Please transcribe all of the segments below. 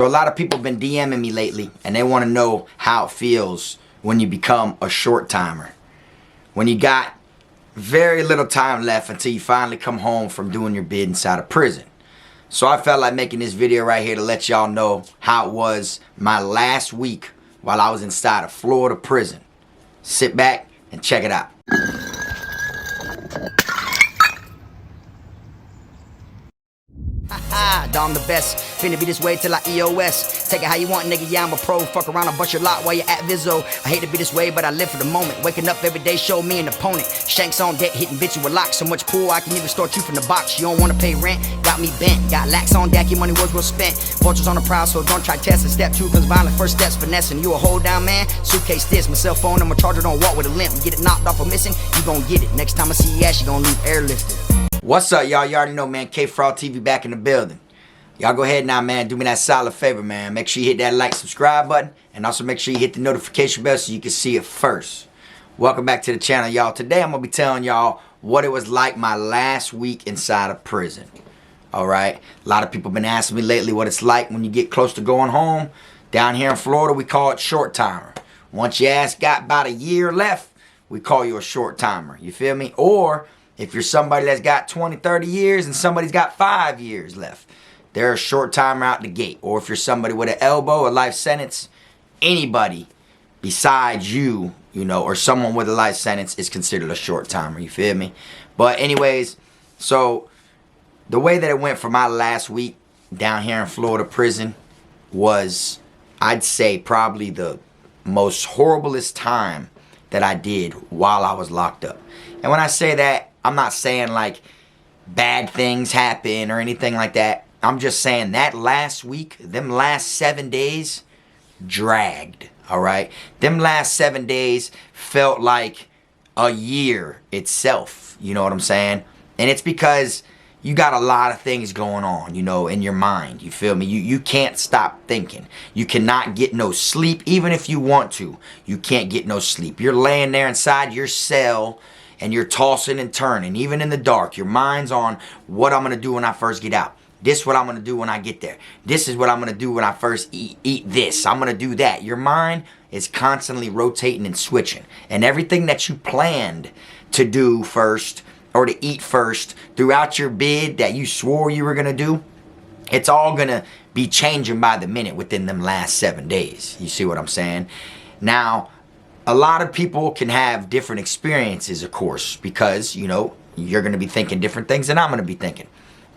A lot of people have been DMing me lately and they want to know how it feels when you become a short timer. When you got very little time left until you finally come home from doing your bid inside of prison. So I felt like making this video right here to let y'all know how it was my last week while I was inside of Florida prison. Sit back and check it out. I'm the best, finna be this way till I EOS. Take it how you want, nigga, yeah, I'm a pro. Fuck around and bust your lot while you're at Vizzo. I hate to be this way, but I live for the moment. Waking up every day, show me an opponent. Shanks on deck, hitting bitch with locks. So much pool, I can even start you from the box. You don't wanna pay rent, got me bent. Got lax on deck, your money was well spent. Vultures on the prowl, so don't try testing. Step 2, cause violent first steps finessing. You a hold down man, suitcase this. My cell phone, I'm a charger, don't walk with a limp. Get it knocked off or missing, you gon' get it. Next time I see your ass, you gon' leave airlifted. What's up, y'all? You already know, man. KFROG TV back in the building. Y'all go ahead now, man. Do me that solid favor, man. Make sure you hit that like, subscribe button. And also make sure you hit the notification bell so you can see it first. Welcome back to the channel, y'all. Today, I'm going to be telling y'all what it was like my last week inside of prison. Alright? A lot of people have been asking me lately what it's like when you get close to going home. Down here in Florida, we call it short timer. Once your ass got about a year left, we call you a short timer. You feel me? Or if you're somebody that's got 20, 30 years and somebody's got 5 years left, they're a short timer out the gate. Or if you're somebody with an elbow, a life sentence, anybody besides you, or someone with a life sentence is considered a short timer. You feel me? But anyways, so the way that it went for my last week down here in Florida prison was, I'd say, probably the most horriblest time that I did while I was locked up. And when I say that, I'm not saying like bad things happen or anything like that. I'm just saying that last week, them last 7 days dragged, all right? Them last 7 days felt like a year itself, you know what I'm saying? And it's because you got a lot of things going on, in your mind, you feel me? You can't stop thinking. You cannot get no sleep, even if you want to. You can't get no sleep. You're laying there inside your cell and you're tossing and turning, even in the dark. Your mind's on what I'm going to do when I first get out. This is what I'm going to do when I get there. This is what I'm going to do when I first eat this. I'm going to do that. Your mind is constantly rotating and switching. And everything that you planned to do first or to eat first throughout your bid that you swore you were going to do, it's all going to be changing by the minute within them last 7 days. You see what I'm saying? Now, a lot of people can have different experiences, of course, because, you're going to be thinking different things than I'm going to be thinking.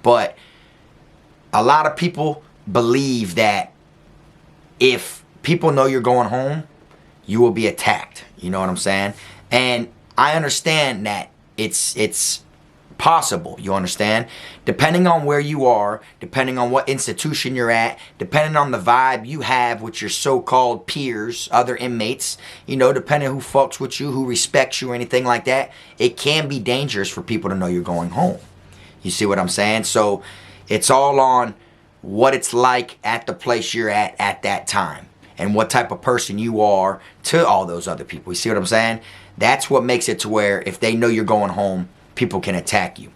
But a lot of people believe that if people know you're going home, you will be attacked. You know what I'm saying? And I understand that it's possible, you understand? Depending on where you are, depending on what institution you're at, depending on the vibe you have with your so-called peers, other inmates, depending who fucks with you, who respects you or anything like that, it can be dangerous for people to know you're going home. You see what I'm saying? So it's all on what it's like at the place you're at that time and what type of person you are to all those other people. You see what I'm saying? That's what makes it to where if they know you're going home, people can attack you.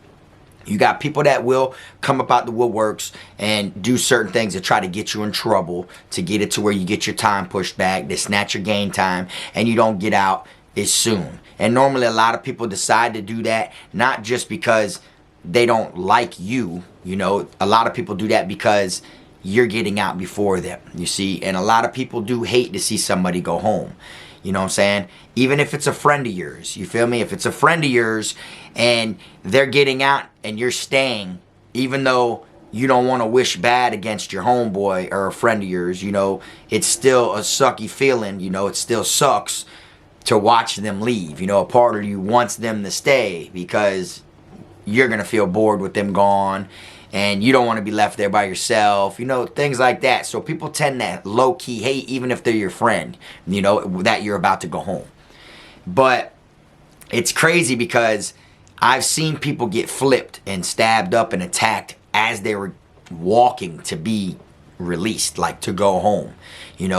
You got people that will come up out the woodworks and do certain things to try to get you in trouble, to get it to where you get your time pushed back, they snatch your game time, and you don't get out as soon. And normally a lot of people decide to do that not just because they don't like you, a lot of people do that because you're getting out before them, you see. And a lot of people do hate to see somebody go home, you know what I'm saying? Even if it's a friend of yours, you feel me? If it's a friend of yours and they're getting out and you're staying, even though you don't want to wish bad against your homeboy or a friend of yours, it's still a sucky feeling, it still sucks to watch them leave. A part of you wants them to stay because you're going to feel bored with them gone and you don't want to be left there by yourself, things like that. So people tend to low-key hate even if they're your friend, that you're about to go home. But it's crazy because I've seen people get flipped and stabbed up and attacked as they were walking to be released, like to go home,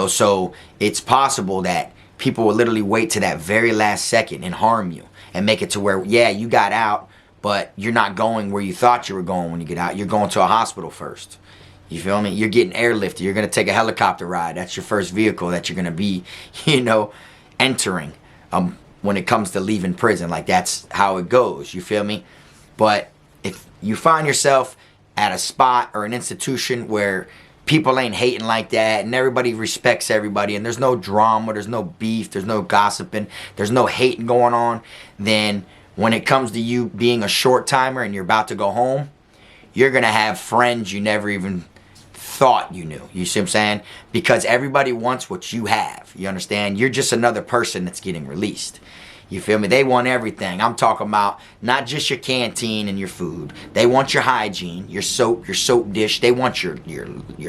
So it's possible that people will literally wait to that very last second and harm you and make it to where, yeah, you got out, but you're not going where you thought you were going when you get out. You're going to a hospital first. You feel me? You're getting airlifted. You're going to take a helicopter ride. That's your first vehicle that you're going to be, entering when it comes to leaving prison. Like, that's how it goes. You feel me? But if you find yourself at a spot or an institution where people ain't hating like that and everybody respects everybody and there's no drama, there's no beef, there's no gossiping, there's no hating going on, then when it comes to you being a short timer and you're about to go home, you're going to have friends you never even thought you knew. You see what I'm saying? Because everybody wants what you have. You understand? You're just another person that's getting released. You feel me? They want everything. I'm talking about not just your canteen and your food. They want your hygiene, your soap dish. They want your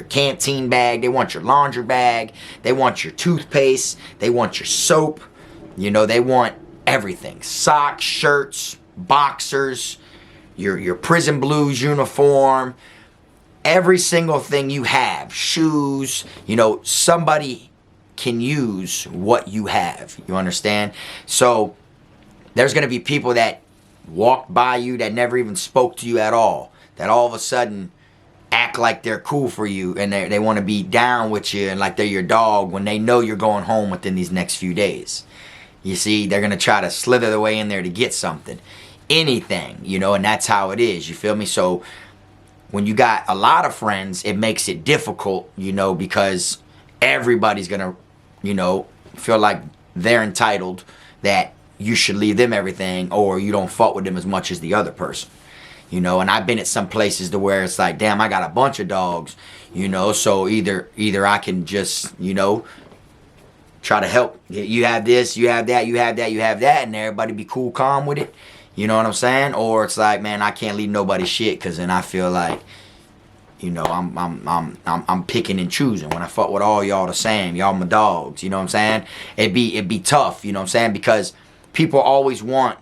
canteen bag. They want your laundry bag. They want your toothpaste. They want your soap. They want everything. Socks, shirts, boxers, your prison blues uniform, every single thing you have, shoes, somebody can use what you have. You understand? So there's going to be people that walked by you that never even spoke to you at all, that all of a sudden act like they're cool for you and they want to be down with you and like they're your dog when they know you're going home within these next few days. You see, they're going to try to slither their way in there to get something, anything, and that's how it is. You feel me? So when you got a lot of friends, it makes it difficult, because everybody's going to, feel like they're entitled, that you should leave them everything or you don't fuck with them as much as the other person. And I've been at some places to where it's like, damn, I got a bunch of dogs, so either I can just, try to help. You have this, you have that, you have that, you have that, and everybody be cool, calm with it. You know what I'm saying? Or it's like, man, I can't leave nobody shit, because then I feel like, I'm picking and choosing. When I fuck with all y'all the same, y'all my dogs. You know what I'm saying? It'd be tough. You know what I'm saying? Because people always want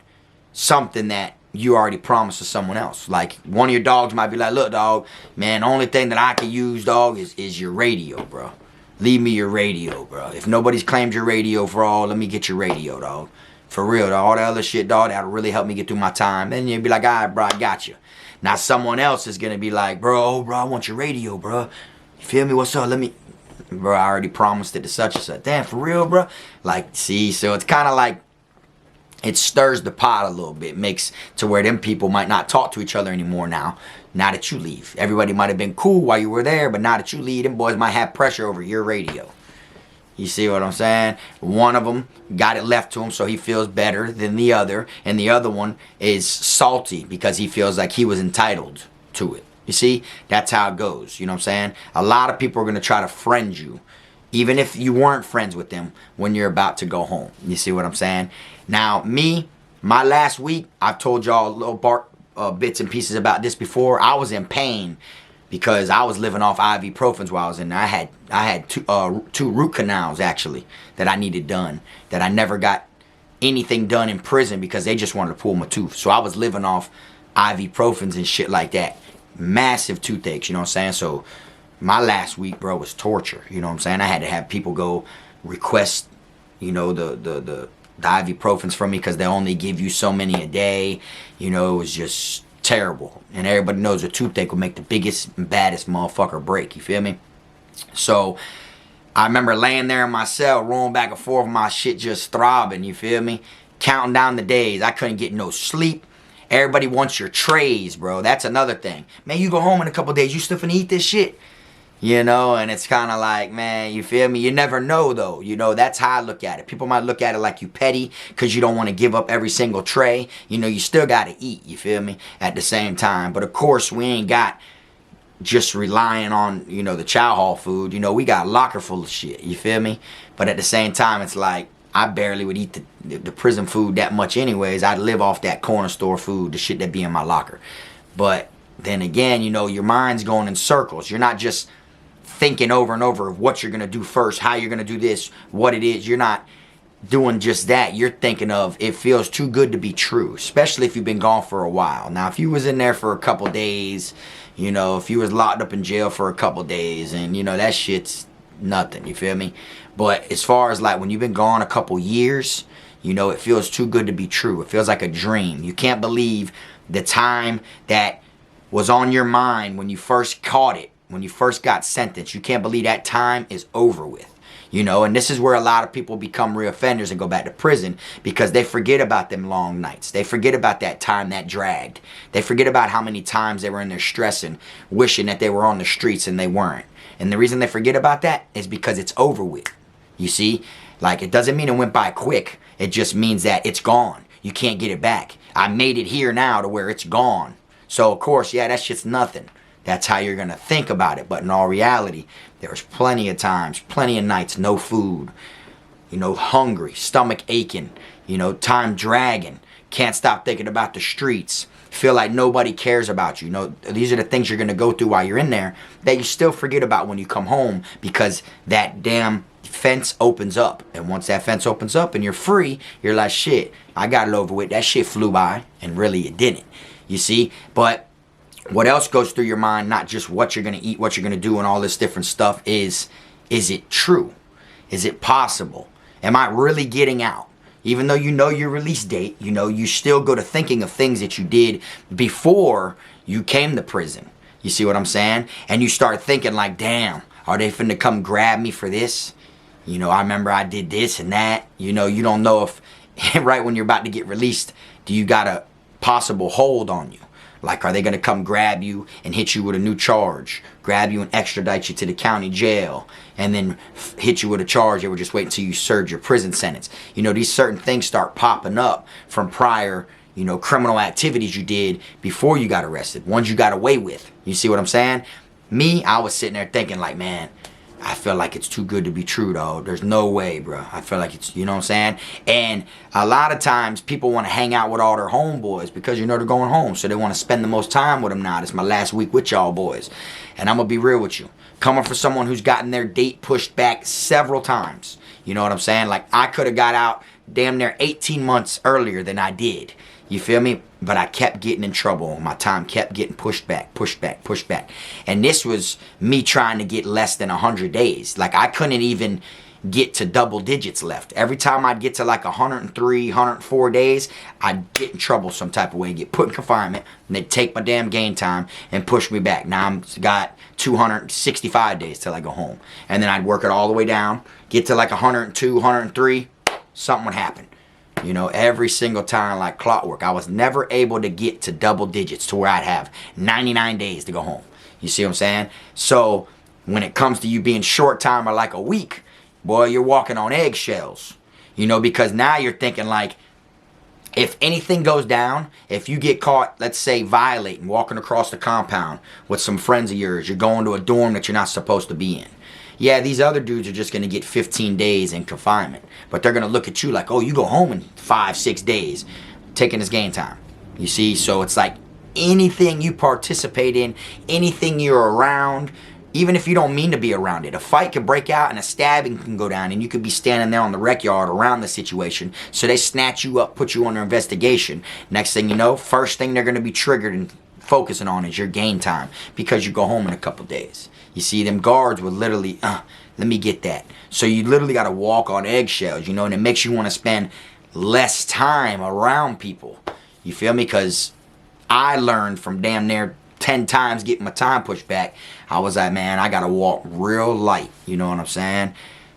something that you already promised to someone else. Like, one of your dogs might be like, look, dog, man, the only thing that I can use, dog, is your radio, bro. Leave me your radio, bro. If nobody's claimed your radio for all, let me get your radio, dog. For real, dog. All that other shit, dog, that'll really help me get through my time. Then you'd be like, all right, bro, I got you. Now someone else is going to be like, bro, I want your radio, bro. You feel me? What's up? Bro, I already promised it to such and such. Damn, for real, bro? Like, see, so it's kind of like, it stirs the pot a little bit. Makes to where them people might not talk to each other anymore now that you leave. Everybody might have been cool while you were there, but now that you leave, them boys might have pressure over your radio. You see what I'm saying? One of them got it left to him so he feels better than the other. And the other one is salty because he feels like he was entitled to it. You see? That's how it goes. You know what I'm saying? A lot of people are going to try to friend you, even if you weren't friends with them when you're about to go home. You see what I'm saying? Now, my last week, I've told y'all little bits and pieces about this before. I was in pain because I was living off ibuprofens while I was in there. I had two root canals, actually, that I needed done, that I never got anything done in prison because they just wanted to pull my tooth. So I was living off ibuprofens and shit like that. Massive toothaches, you know what I'm saying? So my last week, bro, was torture, you know what I'm saying? I had to have people go request, the ibuprofens from me because they only give you so many a day. It was just terrible. And everybody knows a toothache will make the biggest and baddest motherfucker break. You feel me? So I remember laying there in my cell, rolling back and forth, my shit just throbbing. You feel me? Counting down the days. I couldn't get no sleep. Everybody wants your trays, bro. That's another thing. Man, you go home in a couple days, you still finna eat this shit? And it's kind of like, man, you feel me? You never know, though. That's how I look at it. People might look at it like you petty because you don't want to give up every single tray. You still got to eat, you feel me, at the same time. But, of course, we ain't got just relying on, the chow hall food. We got a locker full of shit, you feel me? But at the same time, it's like, I barely would eat the prison food that much anyways. I'd live off that corner store food, the shit that be in my locker. But then again, your mind's going in circles. You're not just thinking over and over of what you're going to do first, how you're going to do this, what it is. You're not doing just that. You're thinking of, it feels too good to be true, especially if you've been gone for a while. Now, if you was in there for a couple days, if you was locked up in jail for a couple days, and, that shit's nothing, you feel me? But as far as like when you've been gone a couple years, it feels too good to be true. It feels like a dream. You can't believe the time that was on your mind when you first caught it. when you first got sentenced, you can't believe that time is over with. You know, and this is where a lot of people become reoffenders and go back to prison, because they forget about them long nights. They forget about that time that dragged. They forget about how many times they were in there stressing, wishing that they were on the streets and they weren't. And the reason they forget about that is because it's over with. You see, like, it doesn't mean it went by quick. It just means that it's gone. You can't get it back. I made it here now to where it's gone. So, of course, yeah, that shit's nothing. That's how you're going to think about it. But in all reality, there was plenty of times, plenty of nights, no food, you know, hungry, stomach aching, you know, time dragging, can't stop thinking about the streets, feel like nobody cares about you. You know, these are the things you're going to go through while you're in there that you still forget about when you come home, because that damn fence opens up. And once that fence opens up and you're free, you're like, shit, I got it over with. That shit flew by, and really it didn't. You see? But what else goes through your mind, not just what you're going to eat, what you're going to do, and all this different stuff, is it true? Is it possible? Am I really getting out? Even though you know your release date, you know, you still go to thinking of things that you did before you came to prison. You see what I'm saying? And you start thinking like, damn, are they finna come grab me for this? You know, I remember I did this and that. You know, you don't know if right when you're about to get released, do you got a possible hold on you? Like, are they going to come grab you and hit you with a new charge? Grab you and extradite you to the county jail, and then hit you with a charge they were just waiting until you served your prison sentence. You know, these certain things start popping up from prior, you know, criminal activities you did before you got arrested. Ones you got away with. You see what I'm saying? Me, I was sitting there thinking like, man, I feel like it's too good to be true, though. There's no way, bro. I feel like it's, you know what I'm saying? And a lot of times people want to hang out with all their homeboys because, you know, they're going home. So they want to spend the most time with them now. It's my last week with y'all boys. And I'm going to be real with you. Coming from someone who's gotten their date pushed back several times. You know what I'm saying? Like, I could have got out damn near 18 months earlier than I did. You feel me? But I kept getting in trouble. My time kept getting pushed back, pushed back, pushed back. And this was me trying to get less than 100 days. Like, I couldn't even get to double digits left. Every time I'd get to like 103, 104 days, I'd get in trouble some type of way, get put in confinement, and they'd take my damn game time and push me back. Now I'm got 265 days till I go home. And then I'd work it all the way down, get to like 102, 103, something would happen. You know, every single time like clockwork. I was never able to get to double digits to where I'd have 99 days to go home. You see what I'm saying? So when it comes to you being short time or like a week, boy, you're walking on eggshells. You know, because now you're thinking like, if anything goes down, if you get caught, let's say, violating, walking across the compound with some friends of yours, you're going to a dorm that you're not supposed to be in. Yeah, these other dudes are just going to get 15 days in confinement. But they're going to look at you like, oh, you go home in 5-6 days, taking this game time. You see? So it's like anything you participate in, anything you're around, even if you don't mean to be around it. A fight could break out and a stabbing can go down, and you could be standing there on the rec yard around the situation. So they snatch you up, put you under investigation. Next thing you know, first thing they're going to be triggered and focusing on is your game time, because you go home in a couple days. You see, them guards would literally, let me get that. So you literally got to walk on eggshells, you know, and it makes you want to spend less time around people. You feel me? Because I learned from damn near 10 times getting my time pushed back, I was like, man, I got to walk real light. You know what I'm saying?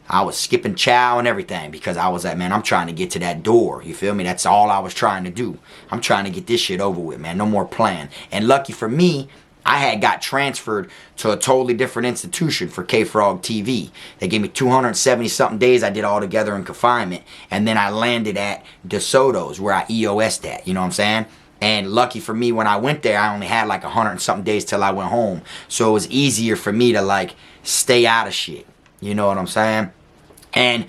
I was skipping chow and everything because I was like, man, I'm trying to get to that door. You feel me? That's all I was trying to do. I'm trying to get this shit over with, man. No more playing. And lucky for me, I had got transferred to a totally different institution for KFROG TV. They gave me 270-something days I did all together in confinement. And then I landed at DeSoto's where I EOS'd at. You know what I'm saying? And lucky for me, when I went there, I only had like 100-something days till I went home. So it was easier for me to like stay out of shit. You know what I'm saying? And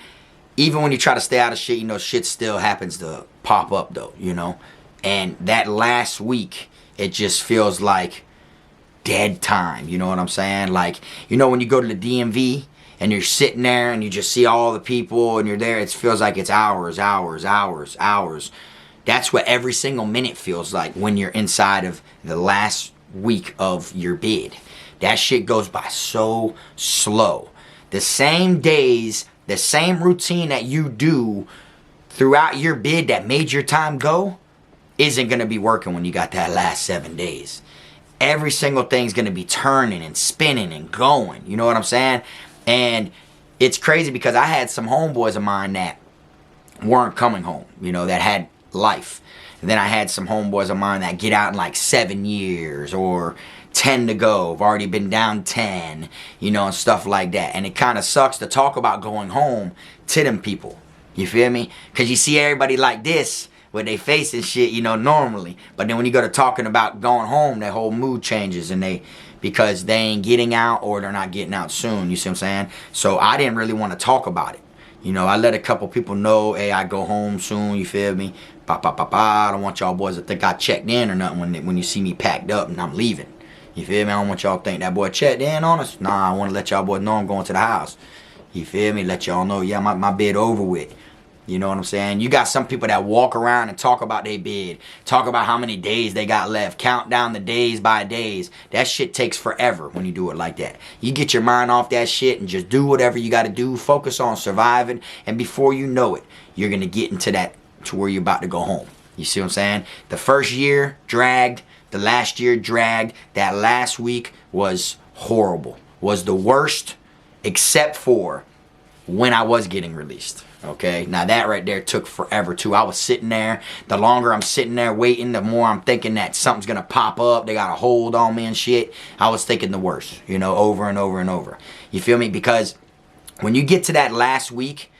even when you try to stay out of shit, you know, shit still happens to pop up though, you know? And that last week, it just feels like dead time, you know what I'm saying? Like, you know, when you go to the DMV and you're sitting there and you just see all the people and you're there, it feels like it's hours, hours, hours, hours. That's what every single minute feels like when you're inside of the last week of your bid. That shit goes by so slow. The same days, the same routine that you do throughout your bid that made your time go isn't going to be working when you got that last 7 days. every single thing's gonna be turning and spinning and going. You know what I'm saying? And it's crazy because I had some homeboys of mine that weren't coming home, you know, that had life. And then I had some homeboys of mine that get out in like 7 years or 10 to go. I've already been down 10, you know, and stuff like that. And it kind of sucks to talk about going home to them people. You feel me? Because you see everybody like this with their face and shit, you know, normally. But then when you go to talking about going home, their whole mood changes, and because they ain't getting out or they're not getting out soon. You see what I'm saying? So I didn't really want to talk about it. You know, I let a couple people know, hey, I go home soon, you feel me? I don't want y'all boys to think I checked in or nothing when you see me packed up and I'm leaving. You feel me? I don't want y'all to think that boy checked in on us. Nah, I want to let y'all boys know I'm going to the house. You feel me? Let y'all know, yeah, my bid over with. You know what I'm saying? You got some people that walk around and talk about their bid. Talk about how many days they got left. Count down the days by days. That shit takes forever when you do it like that. You get your mind off that shit and just do whatever you got to do. Focus on surviving. And before you know it, you're going to get into that to where you're about to go home. You see what I'm saying? The first year dragged. The last year dragged. That last week was horrible. Was the worst except for when I was getting released. Okay, now that right there took forever too. I was sitting there. The longer I'm sitting there waiting, the more I'm thinking that something's gonna pop up. They got a hold on me and shit. I was thinking the worst, you know, over and over and over. You feel me? Because when you get to that last week,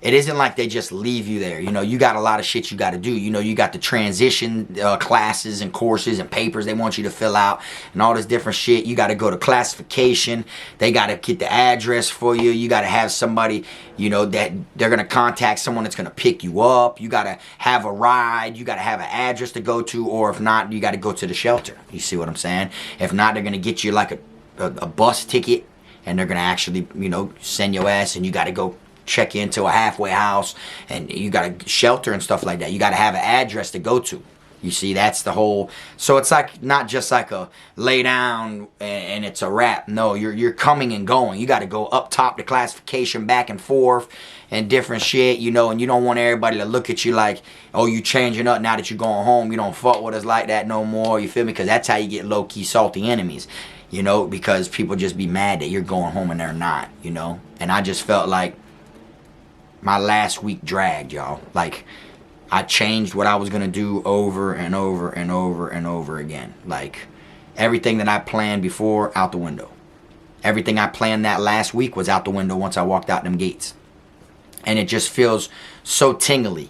it isn't like they just leave you there. You know, you got a lot of shit you got to do. You know, you got the transition classes and courses and papers they want you to fill out and all this different shit. You got to go to classification. They got to get the address for you. You got to have somebody, you know, that they're going to contact someone that's going to pick you up. You got to have a ride. You got to have an address to go to, or if not, you got to go to the shelter. You see what I'm saying? If not, they're going to get you like a bus ticket, and they're going to actually, you know, send your ass, and you got to go check into a halfway house, and you got a shelter and stuff like that. You got to have an address to go to. You see, that's the whole. So it's like not just like a lay down and it's a wrap. No, you're coming and going. You got to go up top the classification, back and forth, and different shit. You know, and you don't want everybody to look at you like, oh, you changing up now that you're going home. You don't fuck with us like that no more. You feel me? Because that's how you get low key salty enemies. You know, because people just be mad that you're going home and they're not. You know, and I just felt like my last week dragged, y'all. Like, I changed what I was going to do over and over and over and over again. Like, everything that I planned before, out the window. Everything I planned that last week was out the window once I walked out them gates. And it just feels so tingly.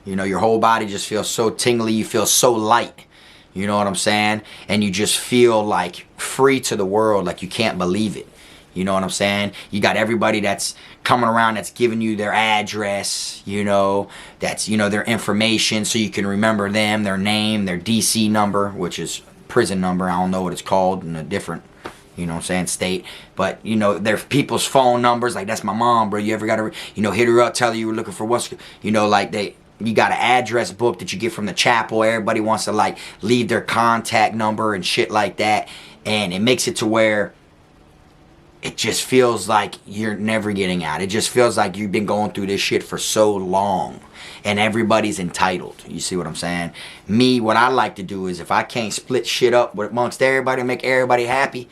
You know, your whole body just feels so tingly. You feel so light. You know what I'm saying? And you just feel like free to the world, like you can't believe it. You know what I'm saying? You got everybody that's coming around that's giving you their address, you know, that's, you know, their information so you can remember them, their name, their DC number, which is prison number. I don't know what it's called in a different, you know what I'm saying, state. But, you know, their people's phone numbers, like, that's my mom, bro. You ever got to, you know, hit her up, tell her you were looking for what's, you know, like you got an address book that you get from the chapel. Everybody wants to, like, leave their contact number and shit like that. And it makes it to where it just feels like you're never getting out. It just feels like you've been going through this shit for so long. And everybody's entitled. You see what I'm saying? Me, what I like to do is if I can't split shit up amongst everybody and make everybody happy,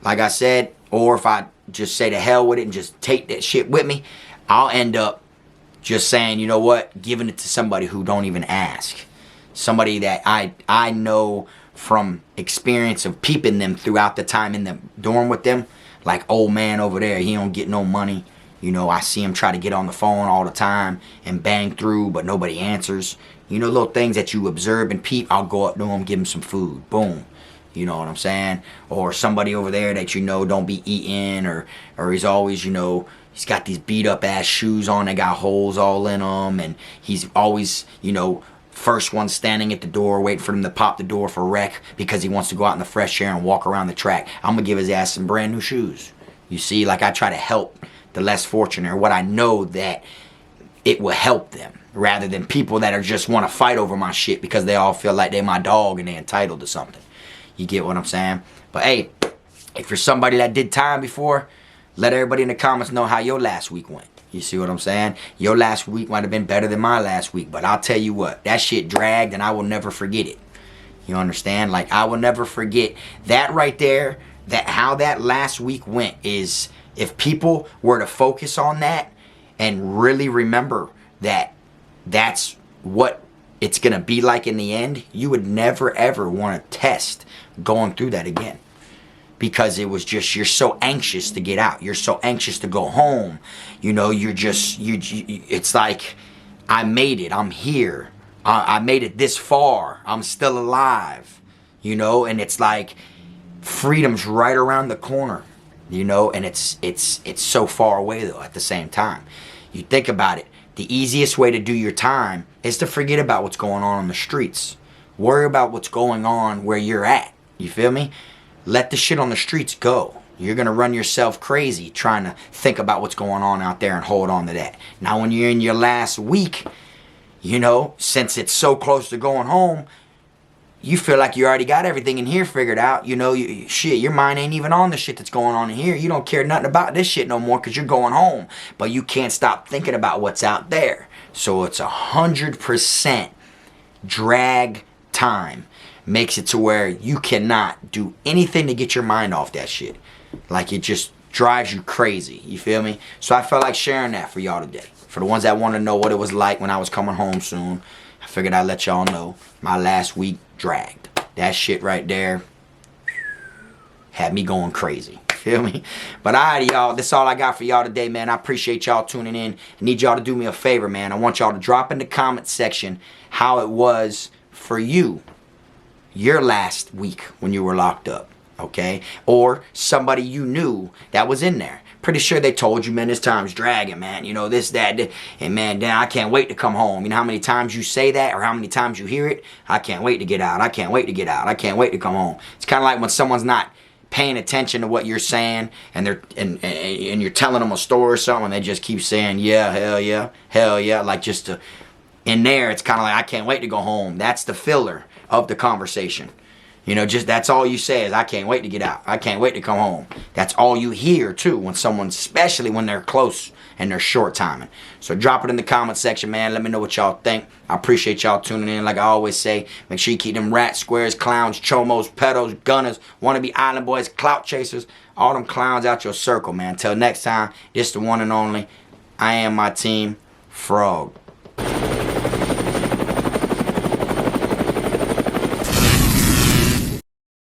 like I said, or if I just say to hell with it and just take that shit with me, I'll end up just saying, you know what, giving it to somebody who don't even ask. Somebody that I know from experience of peeping them throughout the time in the dorm with them. Like, old man over there, he don't get no money. You know, I see him try to get on the phone all the time and bang through, but nobody answers. You know, little things that you observe and peep, I'll go up to him, give him some food. Boom. You know what I'm saying? Or somebody over there that you know don't be eating, or he's always, you know, he's got these beat up ass shoes on that got holes all in them, and he's always, you know, first one standing at the door waiting for them to pop the door for wreck because he wants to go out in the fresh air and walk around the track. I'm gonna give his ass some brand new shoes. You see, like, I try to help the less fortunate, or what I know that it will help them, rather than people that are just want to fight over my shit because they all feel like they my dog and they entitled to something. You get what I'm saying? But hey, if you're somebody that did time before, let everybody in the comments know how your last week went. You see what I'm saying? Your last week might have been better than my last week, but I'll tell you what, that shit dragged and I will never forget it. You understand? Like, I will never forget that right there. That how that last week went is, if people were to focus on that and really remember that that's what it's going to be like in the end, you would never ever want to test going through that again. Because it was just, you're so anxious to get out. You're so anxious to go home. You know, you're just, it's like, I made it. I'm here. I made it this far. I'm still alive. You know, and it's like, freedom's right around the corner. You know, and it's so far away though at the same time. You think about it. The easiest way to do your time is to forget about what's going on the streets. Worry about what's going on where you're at. You feel me? Let the shit on the streets go. You're going to run yourself crazy trying to think about what's going on out there and hold on to that. Now, when you're in your last week, you know, since it's so close to going home, you feel like you already got everything in here figured out. You know, shit, your mind ain't even on the shit that's going on in here. You don't care nothing about this shit no more because you're going home. But you can't stop thinking about what's out there. So it's 100% drag time. Makes it to where you cannot do anything to get your mind off that shit. Like, it just drives you crazy. You feel me? So I felt like sharing that for y'all today. For the ones that want to know what it was like when I was coming home soon, I figured I'd let y'all know my last week dragged. That shit right there had me going crazy. Feel me? But alright, y'all, that's all I got for y'all today, man. I appreciate y'all tuning in. I need y'all to do me a favor, man. I want y'all to drop in the comment section how it was for you, your last week when you were locked up, okay? Or somebody you knew that was in there. Pretty sure they told you, man, this time's dragging, man. You know, this, that, and man, damn, I can't wait to come home. You know how many times you say that or how many times you hear it? I can't wait to get out. I can't wait to get out. I can't wait to come home. It's kind of like when someone's not paying attention to what you're saying and they're and you're telling them a story or something and they just keep saying, yeah, hell yeah, like just to, in there, it's kind of like, I can't wait to go home. That's the filler of the conversation. You know, just that's all you say is, I can't wait to get out. I can't wait to come home. That's all you hear too when someone, especially when they're close and they're short timing. So drop it in the comment section, man. Let me know what y'all think. I appreciate y'all tuning in. Like I always say, make sure you keep them rats, squares, clowns, chomos, pedos, gunners, wannabe island boys, clout chasers, all them clowns out your circle, man. Till next time, it's the one and only. I am my team, Frog.